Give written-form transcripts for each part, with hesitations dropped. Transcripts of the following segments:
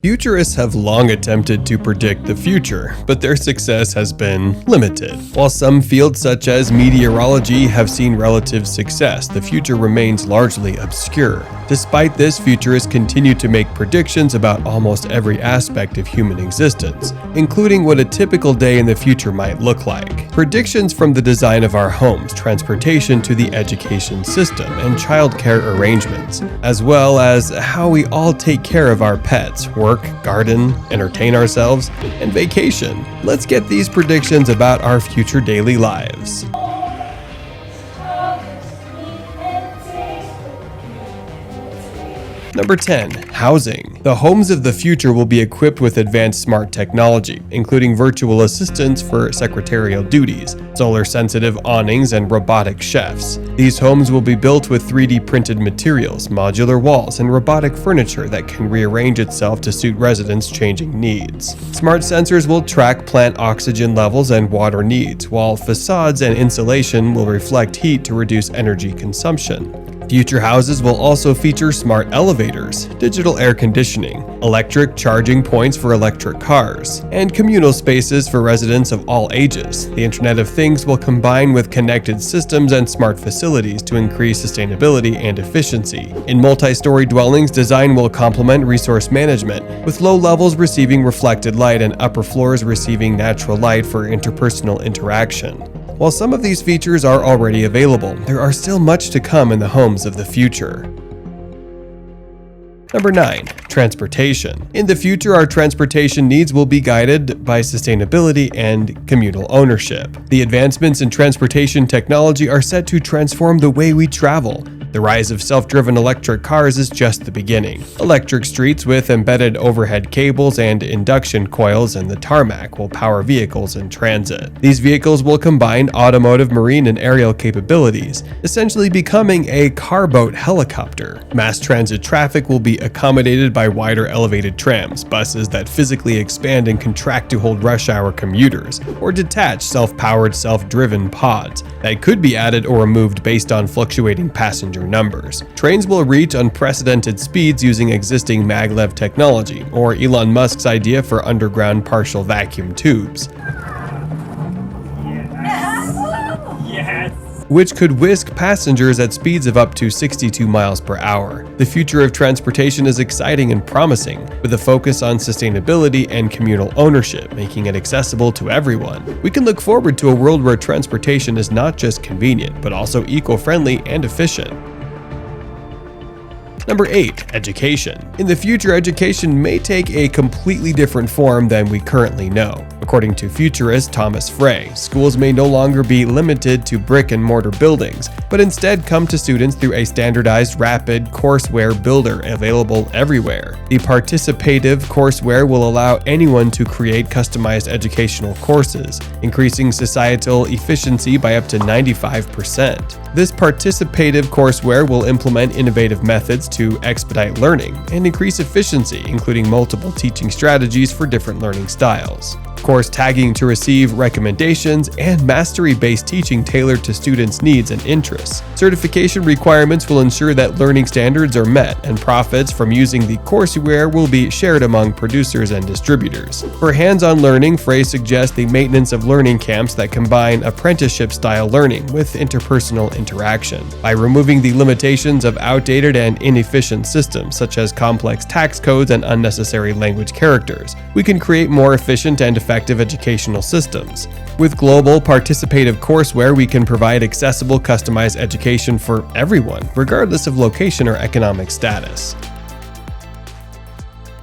Futurists have long attempted to predict the future, but their success has been limited. While some fields such as meteorology have seen relative success, the future remains largely obscure. Despite this, futurists continue to make predictions about almost every aspect of human existence, including what a typical day in the future might look like. Predictions from the design of our homes, transportation to the education system, and childcare arrangements, as well as how we all take care of our pets, work, garden, entertain ourselves, and vacation. Let's get these predictions about our future daily lives. Number 10. Housing. The homes of the future will be equipped with advanced smart technology, including virtual assistants for secretarial duties, solar-sensitive awnings, and robotic chefs. These homes will be built with 3D printed materials, modular walls, and robotic furniture that can rearrange itself to suit residents' changing needs. Smart sensors will track plant oxygen levels and water needs, while facades and insulation will reflect heat to reduce energy consumption. Future houses will also feature smart elevators, digital air conditioning, electric charging points for electric cars, and communal spaces for residents of all ages. The Internet of Things will combine with connected systems and smart facilities to increase sustainability and efficiency. In multi-story dwellings, design will complement resource management, with low levels receiving reflected light and upper floors receiving natural light for interpersonal interaction. While some of these features are already available, there are still much to come in the homes of the future. Number 9. Transportation. In the future, our transportation needs will be guided by sustainability and communal ownership. The advancements in transportation technology are set to transform the way we travel. The rise of self-driven electric cars is just the beginning. Electric streets with embedded overhead cables and induction coils in the tarmac will power vehicles in transit. These vehicles will combine automotive, marine, and aerial capabilities, essentially becoming a car-boat helicopter. Mass transit traffic will be accommodated by wider elevated trams, buses that physically expand and contract to hold rush-hour commuters, or detached self-powered, self-driven pods that could be added or removed based on fluctuating passenger numbers. Trains will reach unprecedented speeds using existing maglev technology, or Elon Musk's idea for underground partial vacuum tubes, which could whisk passengers at speeds of up to 62 miles per hour. The future of transportation is exciting and promising, with a focus on sustainability and communal ownership, making it accessible to everyone. We can look forward to a world where transportation is not just convenient, but also eco-friendly and efficient. Number 8. Education. In the future, education may take a completely different form than we currently know. According to futurist Thomas Frey, schools may no longer be limited to brick-and-mortar buildings, but instead come to students through a standardized, rapid courseware builder available everywhere. The participative courseware will allow anyone to create customized educational courses, increasing societal efficiency by up to 95%. This participative courseware will implement innovative methods to expedite learning and increase efficiency, including multiple teaching strategies for different learning styles. Course tagging to receive recommendations, and mastery-based teaching tailored to students' needs and interests. Certification requirements will ensure that learning standards are met, and profits from using the courseware will be shared among producers and distributors. For hands-on learning, Frey suggests the maintenance of learning camps that combine apprenticeship-style learning with interpersonal interaction. By removing the limitations of outdated and inefficient systems, such as complex tax codes and unnecessary language characters, we can create more efficient and effective educational systems. With global participative courseware, we can provide accessible, customized education for everyone, regardless of location or economic status.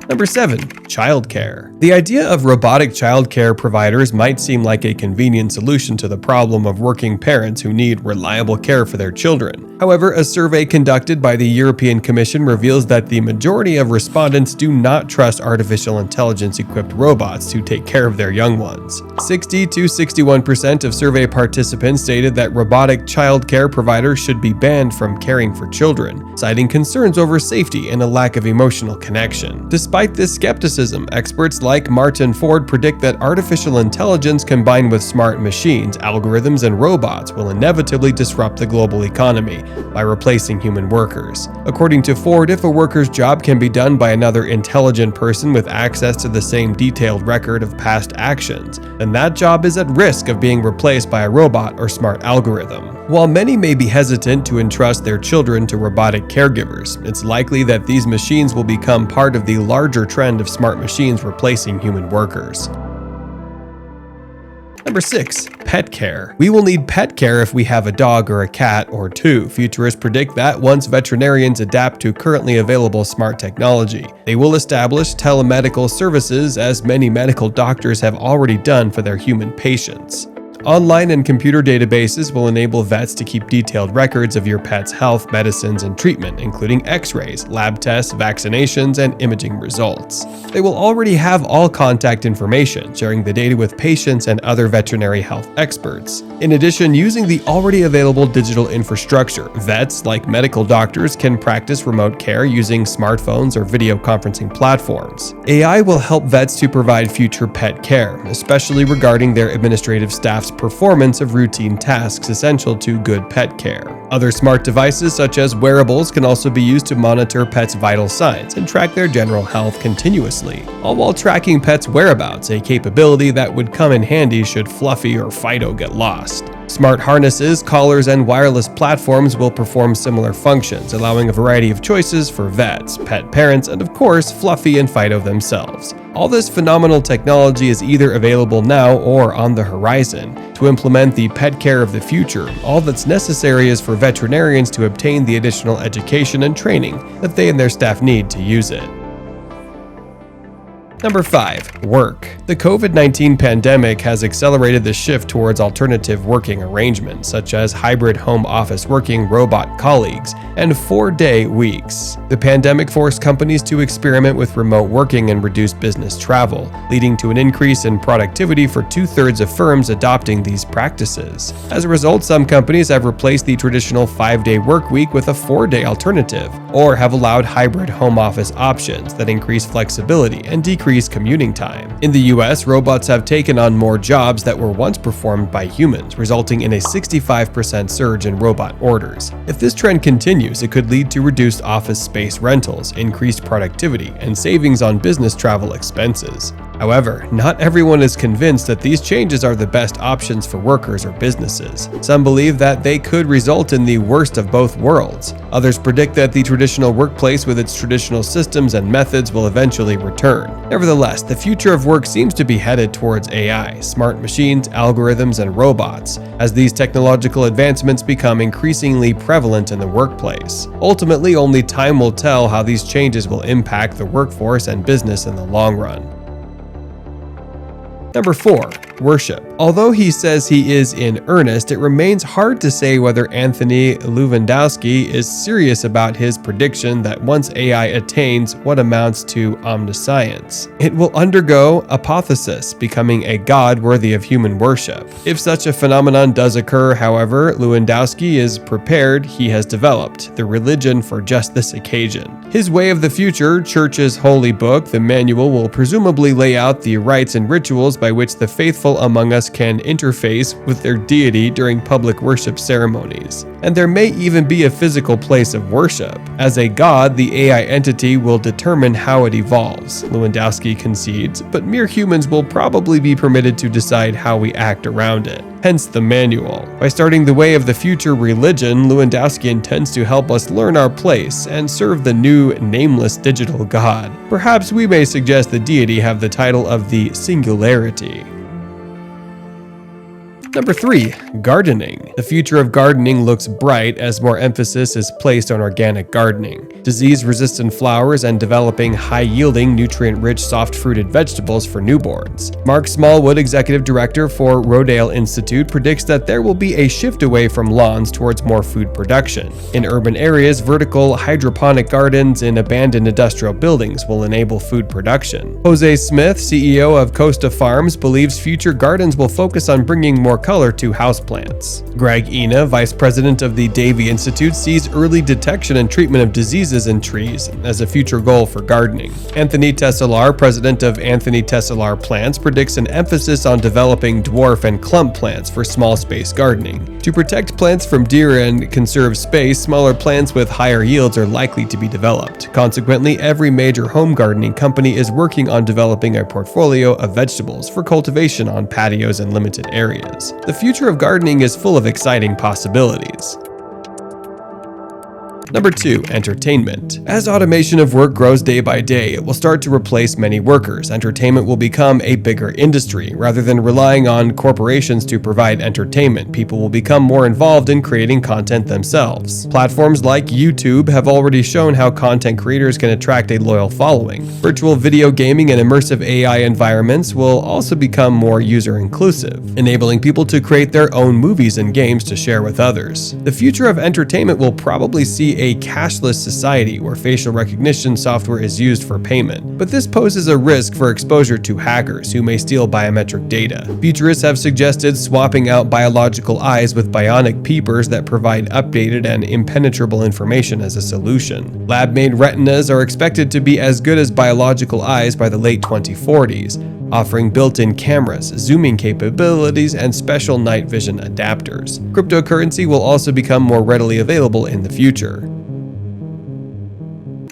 Number 7. Childcare. The idea of robotic childcare providers might seem like a convenient solution to the problem of working parents who need reliable care for their children. However, a survey conducted by the European Commission reveals that the majority of respondents do not trust artificial intelligence-equipped robots to take care of their young ones. 60 to 61% of survey participants stated that robotic childcare providers should be banned from caring for children, citing concerns over safety and a lack of emotional connection. Despite Despite this skepticism, experts like Martin Ford predict that artificial intelligence combined with smart machines, algorithms, and robots will inevitably disrupt the global economy by replacing human workers. According to Ford, if a worker's job can be done by another intelligent person with access to the same detailed record of past actions, then that job is at risk of being replaced by a robot or smart algorithm. While many may be hesitant to entrust their children to robotic caregivers, it's likely that these machines will become part of the larger trend of smart machines replacing human workers. Number 6. Pet care. We will need pet care if we have a dog or a cat or two. Futurists predict that once veterinarians adapt to currently available smart technology, they will establish telemedical services, as many medical doctors have already done for their human patients. Online and computer databases will enable vets to keep detailed records of your pet's health, medicines, and treatment, including x-rays, lab tests, vaccinations, and imaging results. They will already have all contact information, sharing the data with patients and other veterinary health experts. In addition, using the already available digital infrastructure, vets, like medical doctors, can practice remote care using smartphones or video conferencing platforms. AI will help vets to provide future pet care, especially regarding their administrative staff's performance of routine tasks essential to good pet care. Other smart devices such as wearables can also be used to monitor pets' vital signs and track their general health continuously, all while tracking pets' whereabouts, a capability that would come in handy should Fluffy or Fido get lost. Smart harnesses, collars, and wireless platforms will perform similar functions, allowing a variety of choices for vets, pet parents, and of course, Fluffy and Fido themselves. All this phenomenal technology is either available now or on the horizon. To implement the pet care of the future, all that's necessary is for veterinarians to obtain the additional education and training that they and their staff need to use it. Number 5. Work. The COVID-19 pandemic has accelerated the shift towards alternative working arrangements, such as hybrid home office working, robot colleagues, and 4-day weeks. The pandemic forced companies to experiment with remote working and reduce business travel, leading to an increase in productivity for 2/3 of firms adopting these practices. As a result, some companies have replaced the traditional 5-day work week with a 4-day alternative, or have allowed hybrid home office options that increase flexibility and decrease commuting time. In the US, robots have taken on more jobs that were once performed by humans, resulting in a 65% surge in robot orders. If this trend continues, it could lead to reduced office space rentals, increased productivity, and savings on business travel expenses. However, not everyone is convinced that these changes are the best options for workers or businesses. Some believe that they could result in the worst of both worlds. Others predict that the traditional workplace with its traditional systems and methods will eventually return. Nevertheless, the future of work seems to be headed towards AI, smart machines, algorithms, and robots, as these technological advancements become increasingly prevalent in the workplace. Ultimately, only time will tell how these changes will impact the workforce and business in the long run. Number 4. Worship. Although he says he is in earnest, it remains hard to say whether Anthony Lewandowski is serious about his prediction that once AI attains what amounts to omniscience, it will undergo apotheosis, becoming a god worthy of human worship. If such a phenomenon does occur, however, Lewandowski is prepared. He has developed the religion for just this occasion. His Way of the Future, Church's holy book, the manual, will presumably lay out the rites and rituals by which the faithful among us can interface with their deity during public worship ceremonies. And there may even be a physical place of worship. As a god, the AI entity will determine how it evolves, Lewandowski concedes, but mere humans will probably be permitted to decide how we act around it. Hence the manual. By starting the Way of the Future religion, Lewandowski intends to help us learn our place and serve the new nameless digital god. Perhaps we may suggest the deity have the title of the Singularity. Number 3. Gardening. The future of gardening looks bright as more emphasis is placed on organic gardening, disease-resistant flowers, and developing high-yielding, nutrient-rich, soft-fruited vegetables for newborns. Mark Smallwood, executive director for Rodale Institute, predicts that there will be a shift away from lawns towards more food production. In urban areas, vertical hydroponic gardens in abandoned industrial buildings will enable food production. Jose Smith, CEO of Costa Farms, believes future gardens will focus on bringing more color to houseplants. Greg Ina, vice president of the Davy Institute, sees early detection and treatment of diseases in trees as a future goal for gardening. Anthony Tesselar, president of Anthony Tesselar Plants, predicts an emphasis on developing dwarf and clump plants for small space gardening. To protect plants from deer and conserve space, smaller plants with higher yields are likely to be developed. Consequently, every major home gardening company is working on developing a portfolio of vegetables for cultivation on patios in limited areas. The future of gardening is full of exciting possibilities. Number 2. Entertainment. As automation of work grows day by day, it will start to replace many workers. Entertainment will become a bigger industry. Rather than relying on corporations to provide entertainment, people will become more involved in creating content themselves. Platforms like YouTube have already shown how content creators can attract a loyal following. Virtual video gaming and immersive AI environments will also become more user-inclusive, enabling people to create their own movies and games to share with others. The future of entertainment will probably see a cashless society where facial recognition software is used for payment, but this poses a risk for exposure to hackers who may steal biometric data. Futurists have suggested swapping out biological eyes with bionic peepers that provide updated and impenetrable information as a solution. Lab-made retinas are expected to be as good as biological eyes by the late 2040s, offering built-in cameras, zooming capabilities, and special night vision adapters. Cryptocurrency will also become more readily available in the future.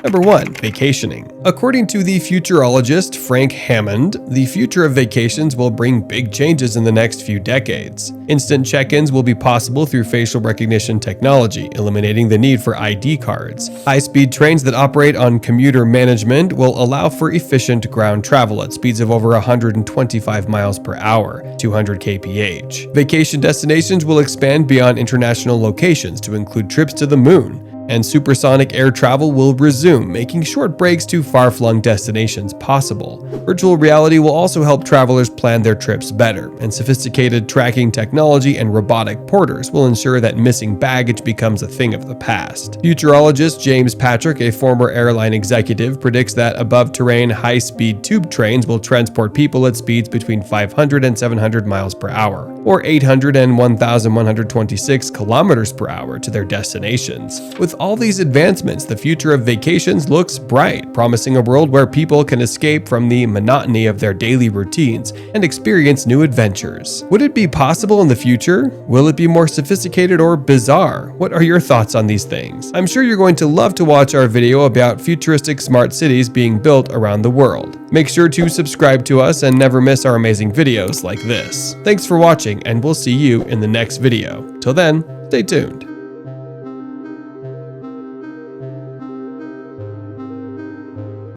Number 1. Vacationing. According to the futurologist Frank Hammond, the future of vacations will bring big changes in the next few decades. Instant check-ins will be possible through facial recognition technology, eliminating the need for ID cards. High-speed trains that operate on commuter management will allow for efficient ground travel at speeds of over 125 miles per hour, 200 kph. Vacation destinations will expand beyond international locations to include trips to the moon, and supersonic air travel will resume, making short breaks to far-flung destinations possible. Virtual reality will also help travelers plan their trips better, and sophisticated tracking technology and robotic porters will ensure that missing baggage becomes a thing of the past. Futurologist James Patrick, a former airline executive, predicts that above-terrain, high-speed tube trains will transport people at speeds between 500 and 700 miles per hour, or 800 and 1,126 kilometers per hour to their destinations. With all these advancements, the future of vacations looks bright, promising a world where people can escape from the monotony of their daily routines and experience new adventures. Would it be possible in the future? Will it be more sophisticated or bizarre? What are your thoughts on these things? I'm sure you're going to love to watch our video about futuristic smart cities being built around the world. Make sure to subscribe to us and never miss our amazing videos like this. Thanks for watching, and we'll see you in the next video. Till then, stay tuned.